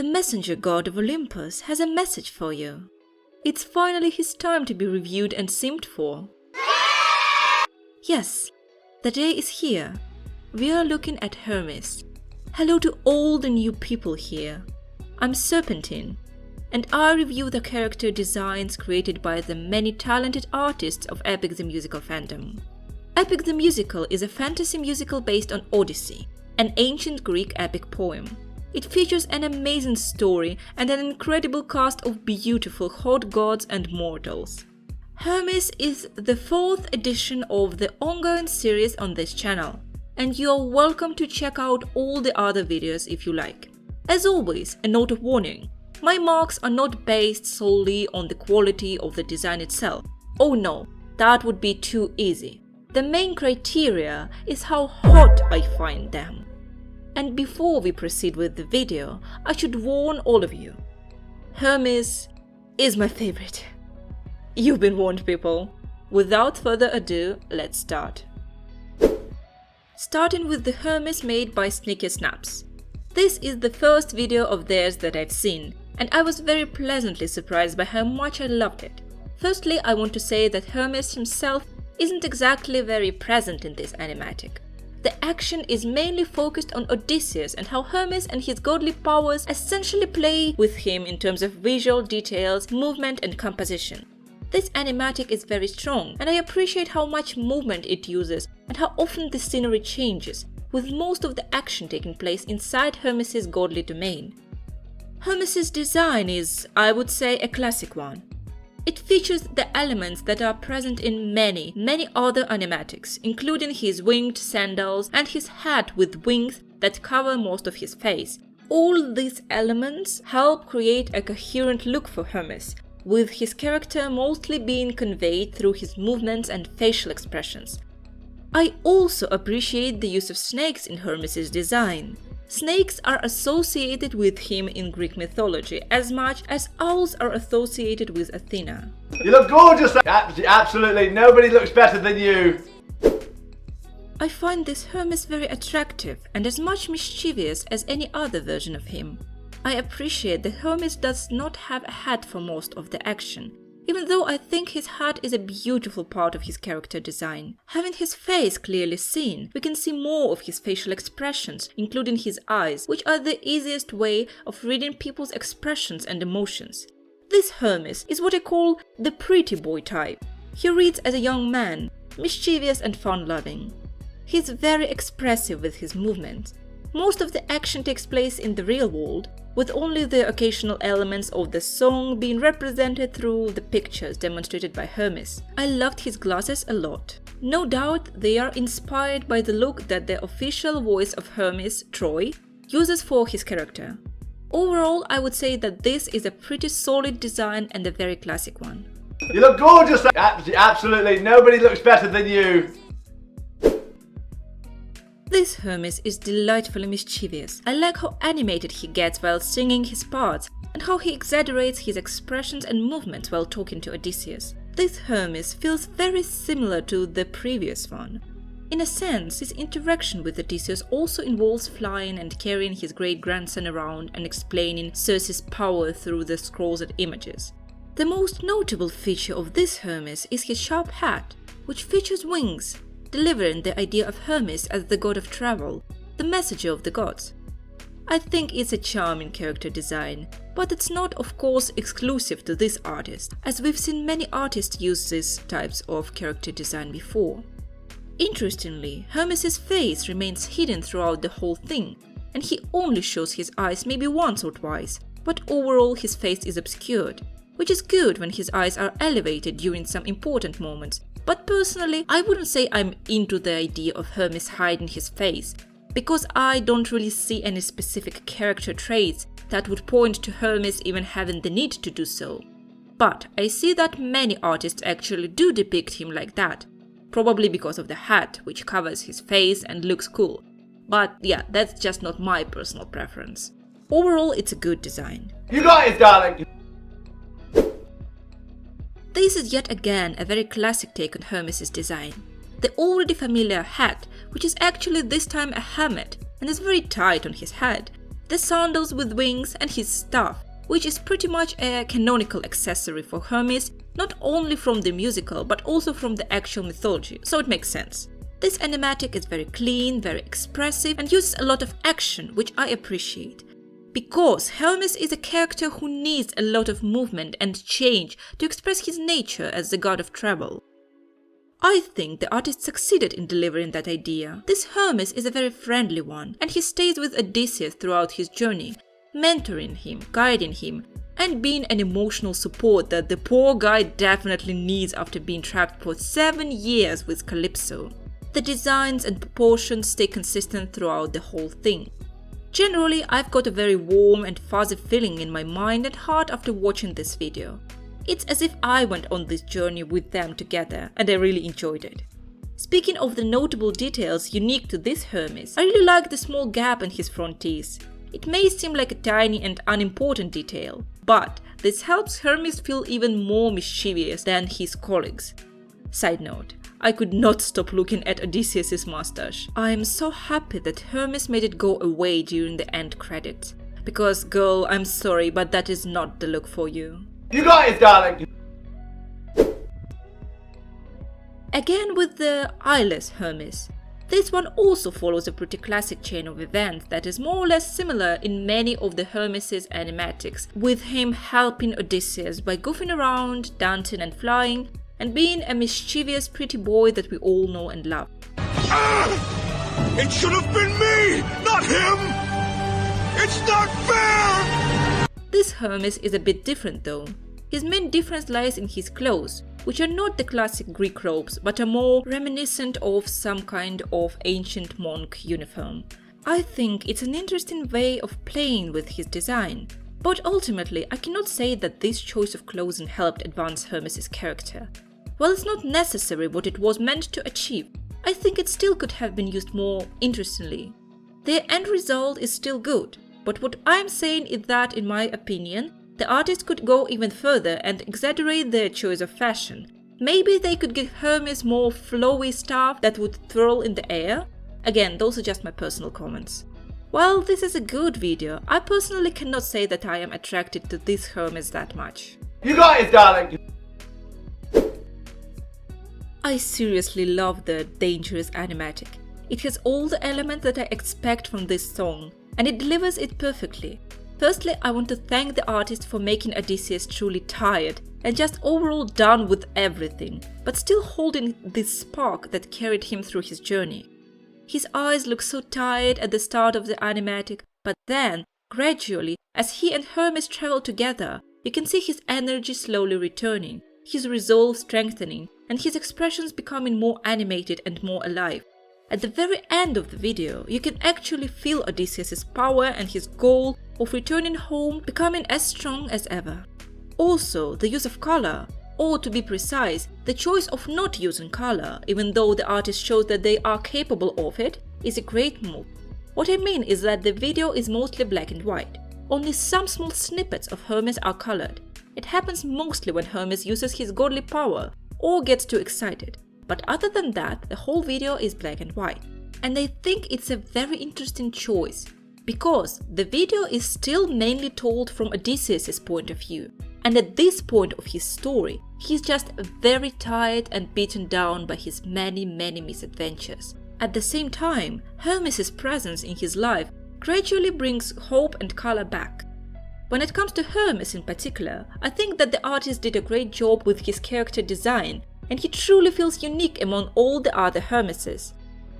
The messenger god of Olympus has a message for you. It's finally his time to be reviewed and simped for. Yes, the day is here. We are looking at Hermes. Hello to all the new people here. I'm Serpentine, and I review the character designs created by the many talented artists of Epic the Musical fandom. Epic the Musical is a fantasy musical based on Odyssey, an ancient Greek epic poem. It features an amazing story and an incredible cast of beautiful hot gods and mortals. Hermes is the 4th edition of the ongoing series on this channel, and you are welcome to check out all the other videos if you like. As always, a note of warning, my marks are not based solely on the quality of the design itself. Oh no, that would be too easy. The main criteria is how hot I find them. And before we proceed with the video, I should warn all of you. Hermes is my favorite. You've been warned, people. Without further ado, let's start. Starting with the Hermes made by snickersnaps. This is the first video of theirs that I've seen, and I was very pleasantly surprised by how much I loved it. Firstly, I want to say that Hermes himself isn't exactly very present in this animatic. The action is mainly focused on Odysseus and how Hermes and his godly powers essentially play with him in terms of visual details, movement and composition. This animatic is very strong, and I appreciate how much movement it uses and how often the scenery changes, with most of the action taking place inside Hermes' godly domain. Hermes' design is, I would say, a classic one. It features the elements that are present in many other animatics, including his winged sandals and his hat with wings that cover most of his face. All these elements help create a coherent look for Hermes, with his character mostly being conveyed through his movements and facial expressions. I also appreciate the use of snakes in Hermes' design. Snakes are associated with him in Greek mythology as much as owls are associated with Athena. You look gorgeous! Absolutely, nobody looks better than you! I find this Hermes very attractive and as much mischievous as any other version of him. I appreciate that Hermes does not have a hat for most of the action, even though I think his hat is a beautiful part of his character design. Having his face clearly seen, we can see more of his facial expressions, including his eyes, which are the easiest way of reading people's expressions and emotions. This Hermes is what I call the pretty boy type. He reads as a young man, mischievous and fun-loving. He's very expressive with his movements. Most of the action takes place in the real world, with only the occasional elements of the song being represented through the pictures demonstrated by Hermes. I loved his glasses a lot. No doubt they are inspired by the look that the official voice of Hermes, Troy, uses for his character. Overall, I would say that this is a pretty solid design and a very classic one. You look gorgeous! Absolutely, nobody looks better than you! This Hermes is delightfully mischievous. I like how animated he gets while singing his parts and how he exaggerates his expressions and movements while talking to Odysseus. This Hermes feels very similar to the previous one. In a sense, his interaction with Odysseus also involves flying and carrying his great-grandson around and explaining Circe's power through the scrolls and images. The most notable feature of this Hermes is his sharp hat, which features wings, delivering the idea of Hermes as the god of travel, the messenger of the gods. I think it's a charming character design, but it's not of course exclusive to this artist, as we've seen many artists use these types of character design before. Interestingly, Hermes' face remains hidden throughout the whole thing, and he only shows his eyes maybe once or twice, but overall his face is obscured, which is good when his eyes are elevated during some important moments. But personally, I wouldn't say I'm into the idea of Hermes hiding his face, because I don't really see any specific character traits that would point to Hermes even having the need to do so. But I see that many artists actually do depict him like that, probably because of the hat, which covers his face and looks cool. But yeah, that's just not my personal preference. Overall, it's a good design. You got it, darling! This is yet again a very classic take on Hermes' design. The already familiar hat, which is actually this time a helmet and is very tight on his head, the sandals with wings and his staff, which is pretty much a canonical accessory for Hermes, not only from the musical but also from the actual mythology, so it makes sense. This animatic is very clean, very expressive and uses a lot of action, which I appreciate. Because Hermes is a character who needs a lot of movement and change to express his nature as the god of travel. I think the artist succeeded in delivering that idea. This Hermes is a very friendly one, and he stays with Odysseus throughout his journey, mentoring him, guiding him, and being an emotional support that the poor guy definitely needs after being trapped for 7 years with Calypso. The designs and proportions stay consistent throughout the whole thing. Generally, I've got a very warm and fuzzy feeling in my mind and heart after watching this video. It's as if I went on this journey with them together, and I really enjoyed it. Speaking of the notable details unique to this Hermes, I really like the small gap in his front teeth. It may seem like a tiny and unimportant detail, but this helps Hermes feel even more mischievous than his colleagues. Side note, I could not stop looking at Odysseus' mustache. I am so happy that Hermes made it go away during the end credits. Because girl, I'm sorry, but that is not the look for you. You got it, darling! Again with the eyeless Hermes. This one also follows a pretty classic chain of events that is more or less similar in many of the Hermeses animatics, with him helping Odysseus by goofing around, dancing and flying, and being a mischievous pretty boy that we all know and love. It should have been me, not him! It's not fair! This Hermes is a bit different though. His main difference lies in his clothes, which are not the classic Greek robes, but are more reminiscent of some kind of ancient monk uniform. I think it's an interesting way of playing with his design, but ultimately I cannot say that this choice of clothing helped advance Hermes' character. While it's not necessary what it was meant to achieve, I think it still could have been used more interestingly. The end result is still good, but what I'm saying is that, in my opinion, the artist could go even further and exaggerate their choice of fashion. Maybe they could give Hermes more flowy stuff that would twirl in the air. Again, those are just my personal comments. While this is a good video, I personally cannot say that I am attracted to this Hermes that much. You got it, darling! I seriously love the Dangerous animatic. It has all the elements that I expect from this song, and it delivers it perfectly. Firstly, I want to thank the artist for making Odysseus truly tired and just overall done with everything, but still holding this spark that carried him through his journey. His eyes look so tired at the start of the animatic, but then, gradually, as he and Hermes travel together, you can see his energy slowly returning, his resolve strengthening, and his expressions becoming more animated and more alive. At the very end of the video, you can actually feel Odysseus' power and his goal of returning home becoming as strong as ever. Also, the use of color, or to be precise, the choice of not using color, even though the artist shows that they are capable of it, is a great move. What I mean is that the video is mostly black and white. Only some small snippets of Hermes are colored. It happens mostly when Hermes uses his godly power or gets too excited. But other than that, the whole video is black and white. And I think it's a very interesting choice, because the video is still mainly told from Odysseus' point of view. And at this point of his story, he's just very tired and beaten down by his many misadventures. At the same time, Hermes' presence in his life gradually brings hope and color back. When it comes to Hermes in particular, I think that the artist did a great job with his character design, and he truly feels unique among all the other Hermeses.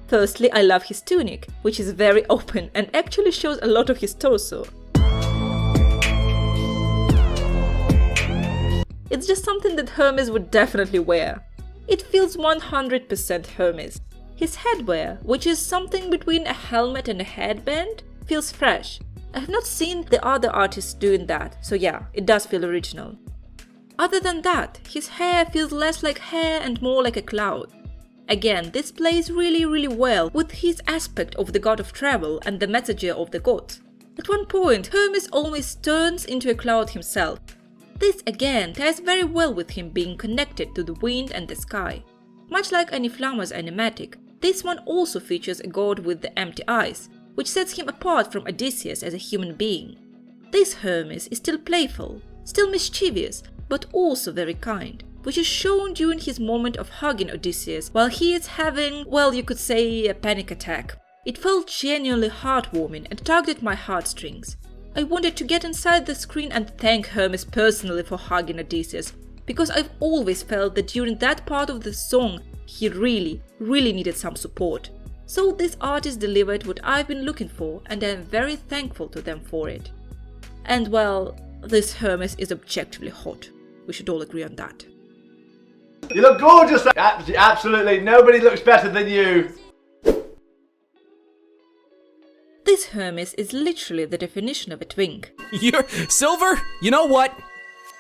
Firstly, I love his tunic, which is very open and actually shows a lot of his torso. It's just something that Hermes would definitely wear. It feels 100% Hermes. His headwear, which is something between a helmet and a headband, feels fresh. I have not seen the other artists doing that, so yeah, it does feel original. Other than that, his hair feels less like hair and more like a cloud. Again, this plays really well with his aspect of the god of travel and the messenger of the gods. At one point, Hermes almost turns into a cloud himself. This again ties very well with him being connected to the wind and the sky. Much like Aniflama's animatic, this one also features a god with the empty eyes, which sets him apart from Odysseus as a human being. This Hermes is still playful, still mischievous, but also very kind, which is shown during his moment of hugging Odysseus while he is having, well, you could say, a panic attack. It felt genuinely heartwarming and tugged at my heartstrings. I wanted to get inside the screen and thank Hermes personally for hugging Odysseus, because I've always felt that during that part of the song he really needed some support. So this artist delivered what I've been looking for, and I'm very thankful to them for it. And well, this Hermes is objectively hot. We should all agree on that. You look gorgeous! Absolutely, nobody looks better than you! This Hermes is literally the definition of a twink. You're Silver? You know what?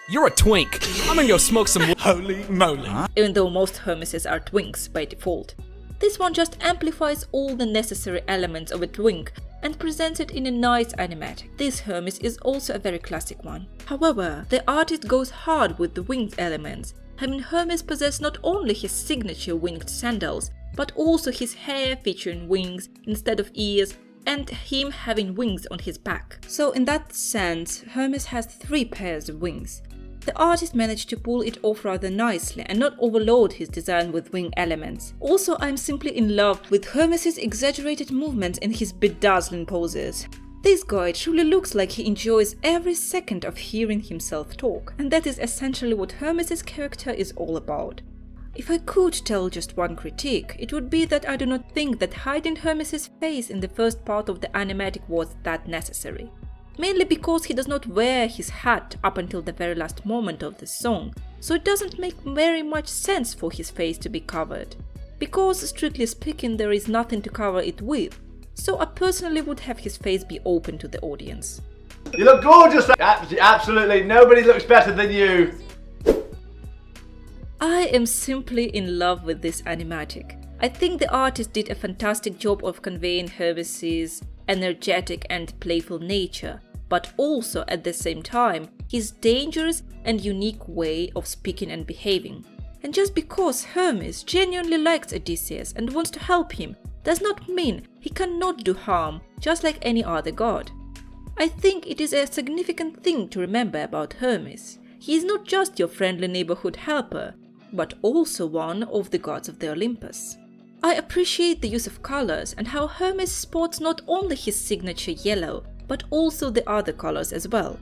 You're a twink. I'm gonna go smoke some. Holy moly. Even though most Hermeses are twinks by default. This one just amplifies all the necessary elements of a twink and presents it in a nice animatic. This Hermes is also a very classic one. However, the artist goes hard with the winged elements, having Hermes possess not only his signature winged sandals, but also his hair featuring wings instead of ears, and him having wings on his back. So in that sense, Hermes has 3 pairs of wings. The artist managed to pull it off rather nicely and not overload his design with wing elements. Also, I'm simply in love with Hermes' exaggerated movements and his bedazzling poses. This guy truly looks like he enjoys every second of hearing himself talk, and that is essentially what Hermes' character is all about. If I could tell just one critique, it would be that I do not think that hiding Hermes' face in the first part of the animatic was that necessary. Mainly because he does not wear his hat up until the very last moment of the song, so it doesn't make very much sense for his face to be covered. Because, strictly speaking, there is nothing to cover it with, so I personally would have his face be open to the audience. You look gorgeous! Absolutely, nobody looks better than you! I am simply in love with this animatic. I think the artist did a fantastic job of conveying Hermes' energetic and playful nature, but also at the same time his dangerous and unique way of speaking and behaving. And just because Hermes genuinely likes Odysseus and wants to help him does not mean he cannot do harm, just like any other god. I think it is a significant thing to remember about Hermes. He is not just your friendly neighborhood helper, but also one of the gods of the Olympus. I appreciate the use of colors and how Hermes sports not only his signature yellow, but also the other colors as well.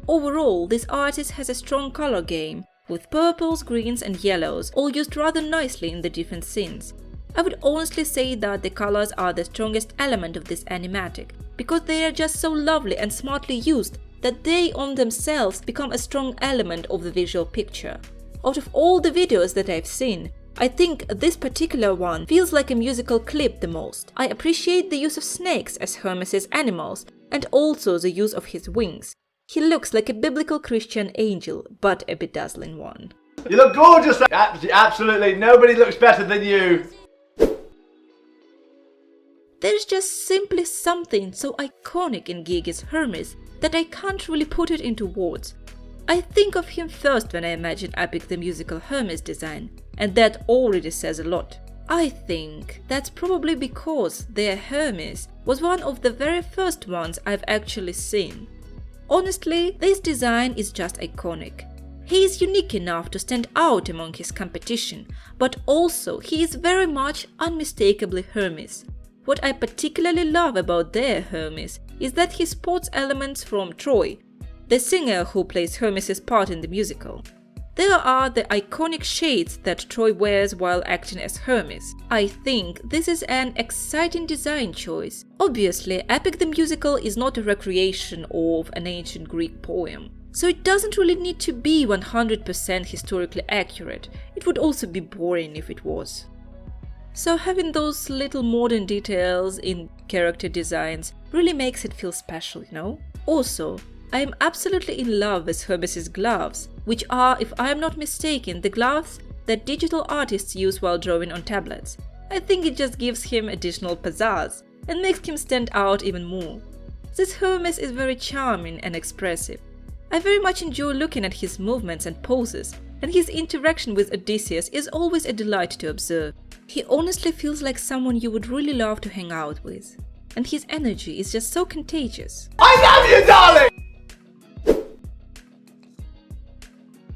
Overall, this artist has a strong color game, with purples, greens and yellows all used rather nicely in the different scenes. I would honestly say that the colors are the strongest element of this animatic, because they are just so lovely and smartly used that they on themselves become a strong element of the visual picture. Out of all the videos that I've seen, I think this particular one feels like a musical clip the most. I appreciate the use of snakes as Hermes' animals, and also the use of his wings. He looks like a biblical Christian angel, but a bedazzling one. You look gorgeous! Absolutely, nobody looks better than you! There's just simply something so iconic in Gigi's Hermes that I can't really put it into words. I think of him first when I imagine Epic the Musical Hermes design, and that already says a lot. I think that's probably because their Hermes was one of the very first ones I've actually seen. Honestly, this design is just iconic. He is unique enough to stand out among his competition, but also he is very much unmistakably Hermes. What I particularly love about their Hermes is that he sports elements from Troy, the singer who plays Hermes' part in the musical. There are the iconic shades that Troy wears while acting as Hermes. I think this is an exciting design choice. Obviously, Epic the Musical is not a recreation of an ancient Greek poem, so it doesn't really need to be 100% historically accurate. It would also be boring if it was. So having those little modern details in character designs really makes it feel special, you know? Also, I am absolutely in love with Hermes' gloves, which are, if I am not mistaken, the gloves that digital artists use while drawing on tablets. I think it just gives him additional pizzazz and makes him stand out even more. This Hermes is very charming and expressive. I very much enjoy looking at his movements and poses, and his interaction with Odysseus is always a delight to observe. He honestly feels like someone you would really love to hang out with. and his energy is just so contagious. I love you, darling!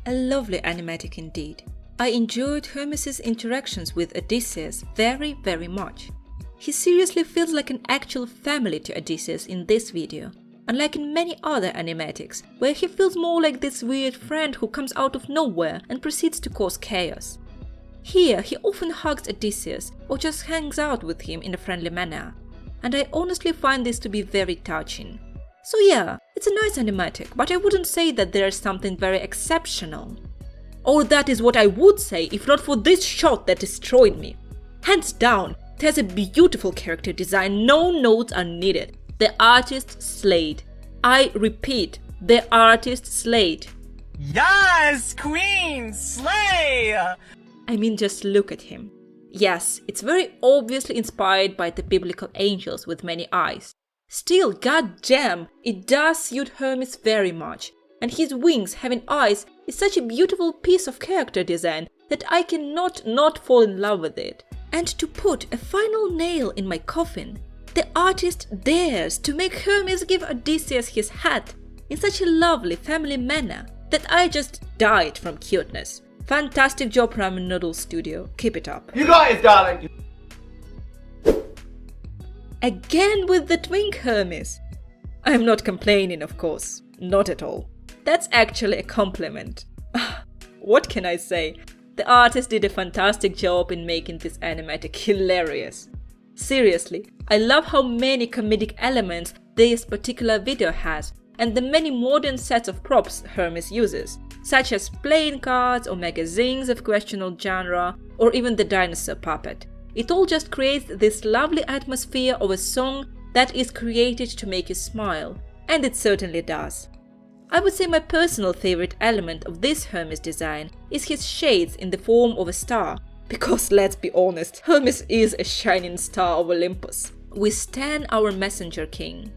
A lovely animatic indeed. I enjoyed Hermeses' interactions with Odysseus very, very much. He seriously feels like an actual family to Odysseus in this video, unlike in many other animatics, where he feels more like this weird friend who comes out of nowhere and proceeds to cause chaos. Here, he often hugs Odysseus or just hangs out with him in a friendly manner, and I honestly find this to be very touching. So yeah, it's a nice animatic, but I wouldn't say that there's something very exceptional. Or that is what I would say if not for this shot that destroyed me. Hands down, it has a beautiful character design, no notes are needed. The artist slayed. I repeat, the artist slayed. Yes, queen, slay! I mean, just look at him. Yes, it's very obviously inspired by the biblical angels with many eyes. Still, goddamn, it does suit Hermes very much. And his wings having eyes is such a beautiful piece of character design that I cannot not fall in love with it. And to put a final nail in my coffin, the artist dares to make Hermes give Odysseus his hat in such a lovely family manner that I just died from cuteness. Fantastic job, RamenNoodlesStudio. Keep it up. You got it, darling! Again with the twink Hermes. I'm not complaining, of course. Not at all. That's actually a compliment. What can I say? The artist did a fantastic job in making this animatic hilarious. Seriously, I love how many comedic elements this particular video has and the many modern sets of props Hermes uses, such as playing cards or magazines of questionable genre or even the dinosaur puppet. It all just creates this lovely atmosphere of a song that is created to make you smile, and it certainly does. I would say my personal favorite element of this Hermes design is his shades in the form of a star, because let's be honest, Hermes is a shining star of Olympus. We stan our messenger king.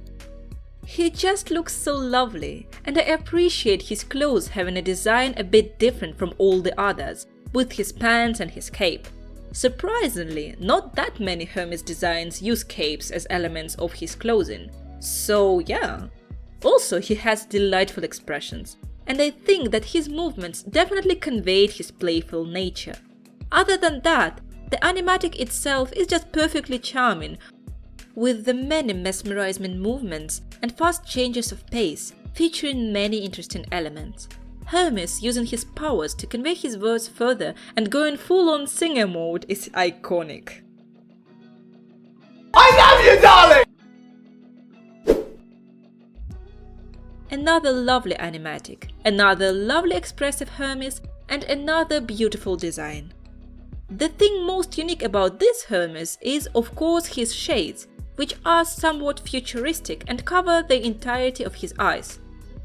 He just looks so lovely, and I appreciate his clothes having a design a bit different from all the others, with his pants and his cape. Surprisingly, not that many Hermes designs use capes as elements of his clothing, so yeah. Also, he has delightful expressions, and I think that his movements definitely conveyed his playful nature. Other than that, the animatic itself is just perfectly charming, with the many mesmerizing movements and fast changes of pace, featuring many interesting elements. Hermes using his powers to convey his words further and going full-on singer mode is iconic. I love you, darling! Another lovely animatic, another lovely expressive Hermes, and another beautiful design. The thing most unique about this Hermes is of course his shades, which are somewhat futuristic and cover the entirety of his eyes.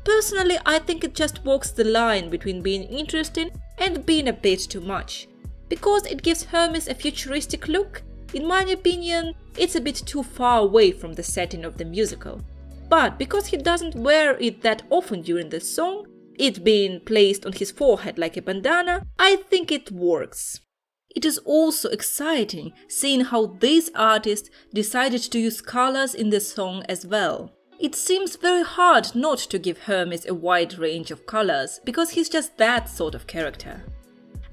Personally, I think it just walks the line between being interesting and being a bit too much. Because it gives Hermes a futuristic look, in my opinion, it's a bit too far away from the setting of the musical. But because he doesn't wear it that often during the song, it being placed on his forehead like a bandana, I think it works. It is also exciting seeing how this artist decided to use colors in the song as well. It seems very hard not to give Hermes a wide range of colors, because he's just that sort of character.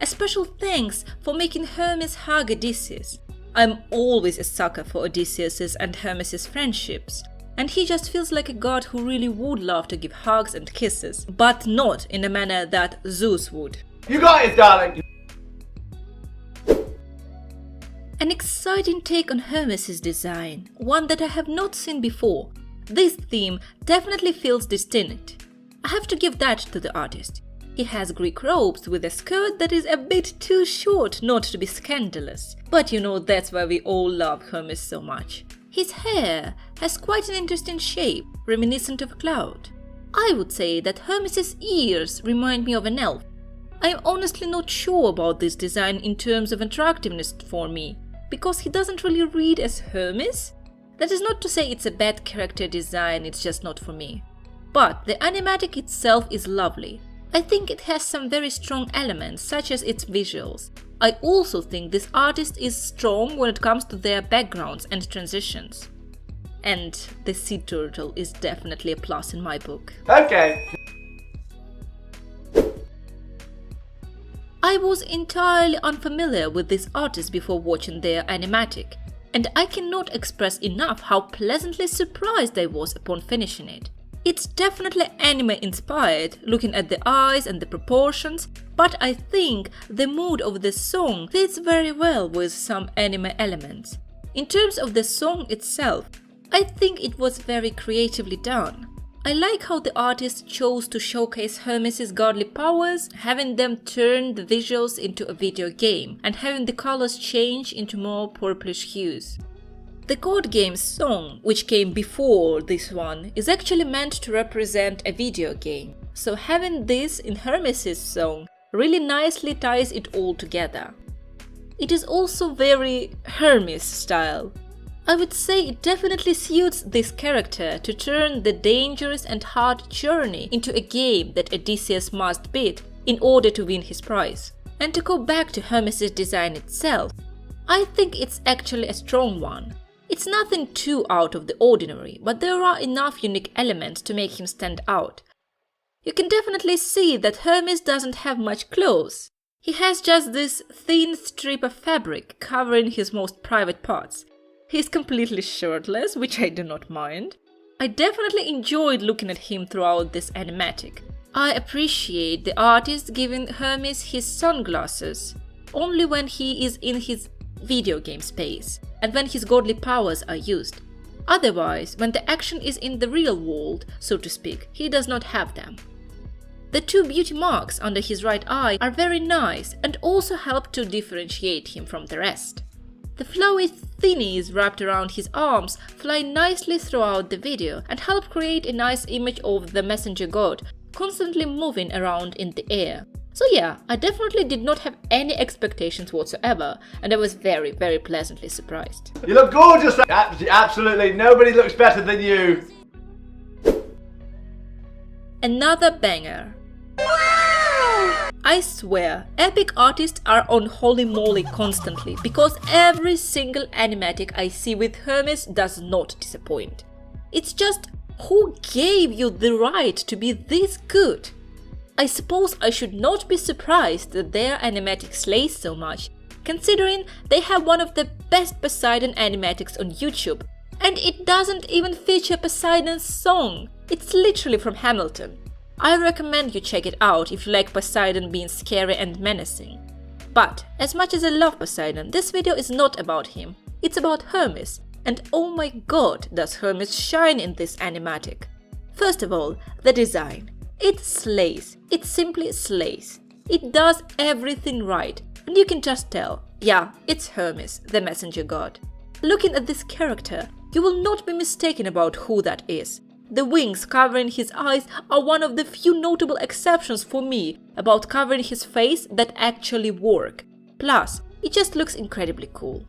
A special thanks for making Hermes hug Odysseus. I'm always a sucker for Odysseus's and Hermes's friendships, and he just feels like a god who really would love to give hugs and kisses, but not in a manner that Zeus would. You got it, darling! An exciting take on Hermes's design, one that I have not seen before. This theme definitely feels distinct. I have to give that to the artist. He has Greek robes with a skirt that is a bit too short not to be scandalous, but you know that's why we all love Hermes so much. His hair has quite an interesting shape, reminiscent of a cloud. I would say that Hermes's ears remind me of an elf. I am honestly not sure about this design in terms of attractiveness for me, because he doesn't really read as Hermes. That is not to say it's a bad character design, it's just not for me. But the animatic itself is lovely. I think it has some very strong elements, such as its visuals. I also think this artist is strong when it comes to their backgrounds and transitions. And the sea turtle is definitely a plus in my book. Okay. I was entirely unfamiliar with this artist before watching their animatic, and I cannot express enough how pleasantly surprised I was upon finishing it. It's definitely anime inspired, looking at the eyes and the proportions, but I think the mood of the song fits very well with some anime elements. In terms of the song itself, I think it was very creatively done. I like how the artist chose to showcase Hermes' godly powers, having them turn the visuals into a video game and having the colors change into more purplish hues. The God Game's song, which came before this one, is actually meant to represent a video game, so having this in Hermes' song really nicely ties it all together. It is also very Hermes style. I would say it definitely suits this character to turn the dangerous and hard journey into a game that Odysseus must beat in order to win his prize. And to go back to Hermes' design itself, I think it's actually a strong one. It's nothing too out of the ordinary, but there are enough unique elements to make him stand out. You can definitely see that Hermes doesn't have much clothes. He has just this thin strip of fabric covering his most private parts. He's completely shirtless, which I do not mind. I definitely enjoyed looking at him throughout this animatic. I appreciate the artist giving Hermes his sunglasses only when he is in his video game space and when his godly powers are used. Otherwise, when the action is in the real world, so to speak, he does not have them. The two beauty marks under his right eye are very nice and also help to differentiate him from the rest. The flowy thinnies wrapped around his arms fly nicely throughout the video and help create a nice image of the messenger god constantly moving around in the air. So yeah, I definitely did not have any expectations whatsoever, and I was very, very pleasantly surprised. You look gorgeous! Absolutely, nobody looks better than you! Another banger. I swear, epic artists are on holy moly constantly, because every single animatic I see with Hermes does not disappoint. It's just, who gave you the right to be this good? I suppose I should not be surprised that their animatic slays so much, considering they have one of the best Poseidon animatics on YouTube, and it doesn't even feature Poseidon's song. It's literally from Hamilton. I recommend you check it out if you like Poseidon being scary and menacing. But, as much as I love Poseidon, this video is not about him, it's about Hermes, and oh my god does Hermes shine in this animatic. First of all, the design. It slays, it simply slays. It does everything right, and you can just tell, yeah, it's Hermes, the messenger god. Looking at this character, you will not be mistaken about who that is. The wings covering his eyes are one of the few notable exceptions for me about covering his face that actually work. Plus, it just looks incredibly cool.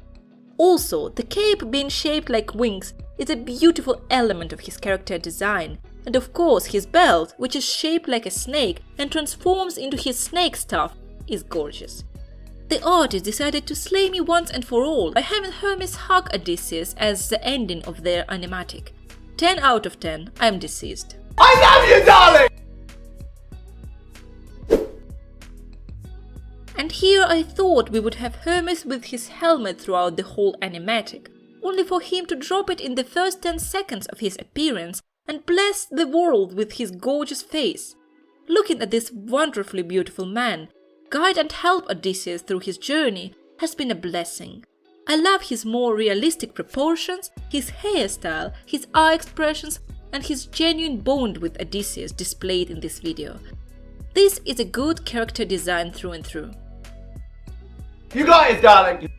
Also, the cape being shaped like wings is a beautiful element of his character design. And of course, his belt, which is shaped like a snake and transforms into his snake stuff, is gorgeous. The artist decided to slay me once and for all by having Hermes hug Odysseus as the ending of their animatic. 10 out of 10, I am deceased. I love you, darling! And here I thought we would have Hermes with his helmet throughout the whole animatic, only for him to drop it in the first 10 seconds of his appearance and bless the world with his gorgeous face. Looking at this wonderfully beautiful man, guide and help Odysseus through his journey has been a blessing. I love his more realistic proportions, his hairstyle, his eye expressions, and his genuine bond with Odysseus displayed in this video. This is a good character design through and through. You got it, darling!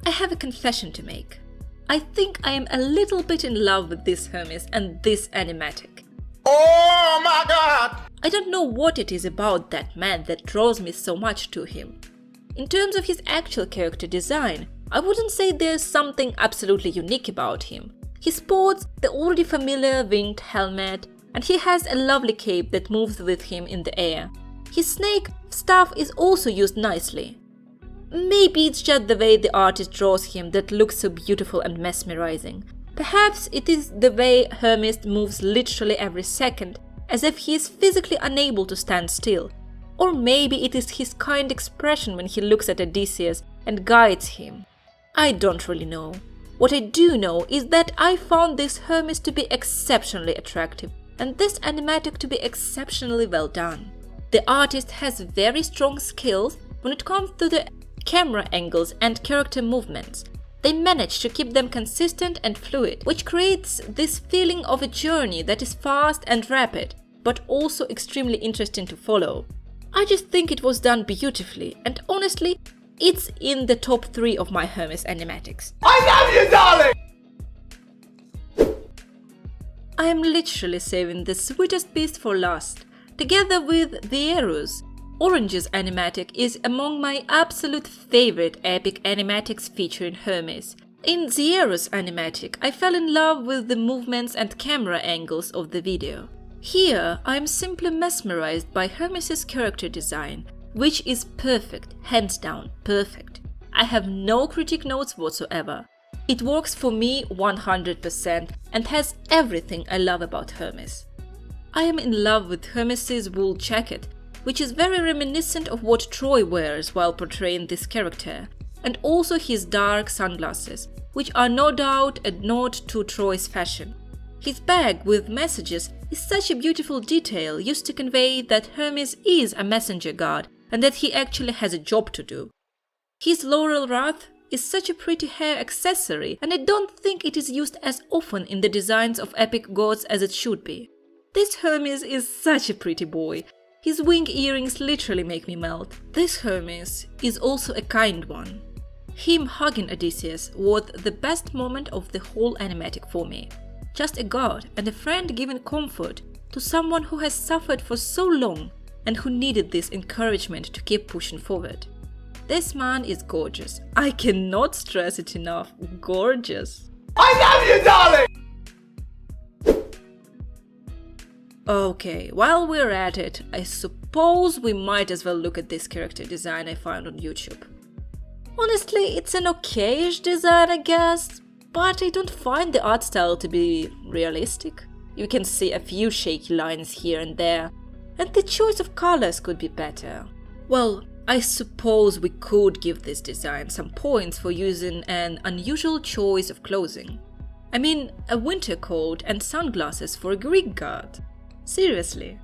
I have a confession to make. I think I am a little bit in love with this Hermes and this animatic. Oh my god! I don't know what it is about that man that draws me so much to him. In terms of his actual character design, I wouldn't say there's something absolutely unique about him. He sports the already familiar winged helmet, and he has a lovely cape that moves with him in the air. His snake stuff is also used nicely. Maybe it's just the way the artist draws him that looks so beautiful and mesmerizing. Perhaps it is the way Hermes moves literally every second, as if he is physically unable to stand still. Or maybe it is his kind expression when he looks at Odysseus and guides him. I don't really know. What I do know is that I found this Hermes to be exceptionally attractive and this animatic to be exceptionally well done. The artist has very strong skills when it comes to the camera angles and character movements. They manage to keep them consistent and fluid, which creates this feeling of a journey that is fast and rapid, but also extremely interesting to follow. I just think it was done beautifully, and honestly, it's in the top 3 of my Hermes animatics. I love you, darling! I am literally saving the sweetest beast for last. Together with Zieru's, Orange's animatic is among my absolute favorite epic animatics featuring Hermes. In Zieru's animatic, I fell in love with the movements and camera angles of the video. Here, I am simply mesmerized by Hermes' character design, which is perfect, hands down perfect. I have no critique notes whatsoever. It works for me 100% and has everything I love about Hermes. I am in love with Hermes' wool jacket, which is very reminiscent of what Troy wears while portraying this character, and also his dark sunglasses, which are no doubt a nod to Troy's fashion. His bag with messages is such a beautiful detail used to convey that Hermes is a messenger god and that he actually has a job to do. His laurel wreath is such a pretty hair accessory, and I don't think it is used as often in the designs of epic gods as it should be. This Hermes is such a pretty boy. His wing earrings literally make me melt. This Hermes is also a kind one. Him hugging Odysseus was the best moment of the whole animatic for me. Just a god and a friend giving comfort to someone who has suffered for so long and who needed this encouragement to keep pushing forward. This man is gorgeous. I cannot stress it enough. Gorgeous. I love you, darling! Okay, while we're at it, I suppose we might as well look at this character design I found on YouTube. Honestly, it's an okay-ish design, I guess, but I don't find the art style to be realistic. You can see a few shaky lines here and there, and the choice of colors could be better. Well, I suppose we could give this design some points for using an unusual choice of clothing. I mean, a winter coat and sunglasses for a Greek god. Seriously.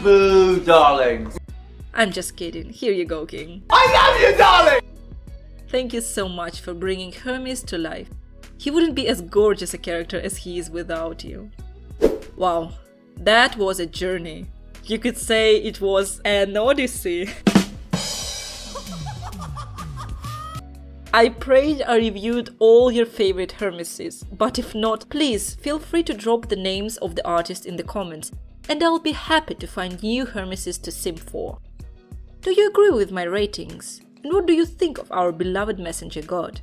Boo, darling. I'm just kidding. Here you go, King. I love you, darling! Thank you so much for bringing Hermes to life. He wouldn't be as gorgeous a character as he is without you. Wow, that was a journey. You could say it was an odyssey. I prayed I reviewed all your favorite Hermeses, but if not, please feel free to drop the names of the artists in the comments, and I'll be happy to find new Hermeses to simp for. Do you agree with my ratings? And what do you think of our beloved messenger god?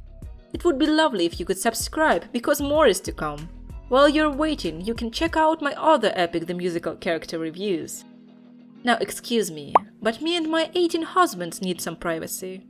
It would be lovely if you could subscribe, because more is to come. While you're waiting, you can check out my other Epic the Musical character reviews. Now excuse me, but me and my 18 husbands need some privacy.